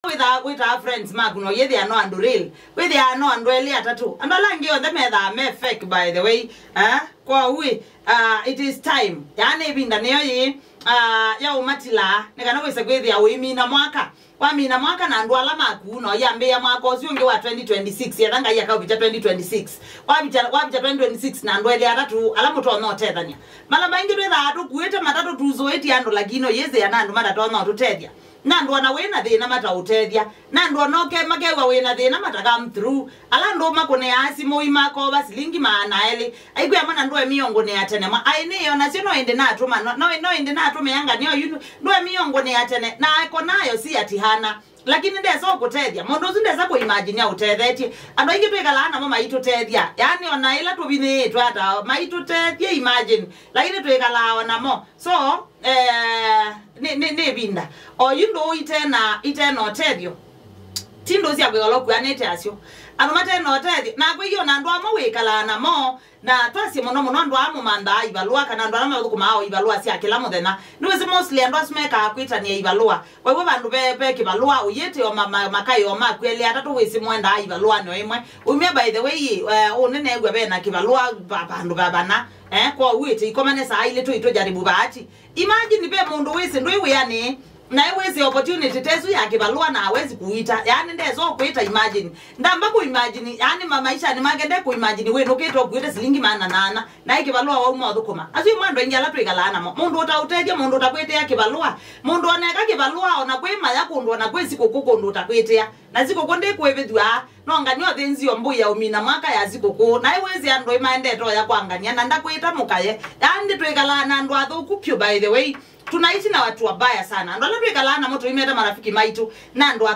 with our friends Maguno, ye they are no and real. We they are no and really at two. And alangi on them me fake by the way. It is time. Yane binda neo ye ya umatila. Nekana we segwe ya wimi na mwaka. Kwa mina mwaka na ndwala makuno ya mbe ya mwaka oziunge wa 2026 ya danga ya kaubija 2026 wabija 2026 na ndwele atatu alamu tono tethania mala maingi twetha atu kuete matatu tuzoeti ando lagino yeze ya nandu mata tono tutethia nandu ana wena thina mata utethia nandu onoke magewa wena thina mata come through ala ndo makone asi moima ko basilingi maana ele aigu ya mana ndo emiongo ne atene ma aine yona sino ende na atuma no ende na atuma yanga niyo yu ndo emiongo ne atene na iko nayo si ati hana lakini ndezo kutethia mondo zindeza ko imagine ya utetheti ando ingi twekalana mama itutethia yani ona ila tubine twata maitutethia imagine lakini twekala ona mo so ne binda o yundo itena otethio tindo cia gwegoloku anete acio anumate no otethio na kwiyo na ndo amawekala na mo na twasi muno ndo amumanda ibalua kana ndo amathukuma mao ibalua cia kila muthena niwese mostly ndo asmeka akwitania ibalua kwa hivyo bandu be kibalua uyete o makayo makweli atatu wese mwenda ibalua no imwe umia by the way unene egwe bena kibalua bandu babana kwa uite ikomane saa ile tu jaribu bahati imagine be mundu wese ndo iwe yani na iwezi opportunity tezu ya kibalua na hawezi kuita yani ndezo kuita imagine ndamba ku imagine yani maisha ni magende ku imagine we noketo kuita silingi manana na ikibalua wa umo thukuma azu mwando ingala twikalana mundu utauteje mundu utakwetea kibalua mundu oneka kibalua ona kwima ya kundu ona kwesi kukundu utakwetea na ziko konde kwebethwa no nganyo thenzi ombuya umina mwaka ya zikoko na iwezi ando imaende to ya kwangania na ndakwita mukaye yani twikalana ndo athuku by the way tunaishi na watu wabaya sana ndo twekala na moto imeta marafiki maitu na ndo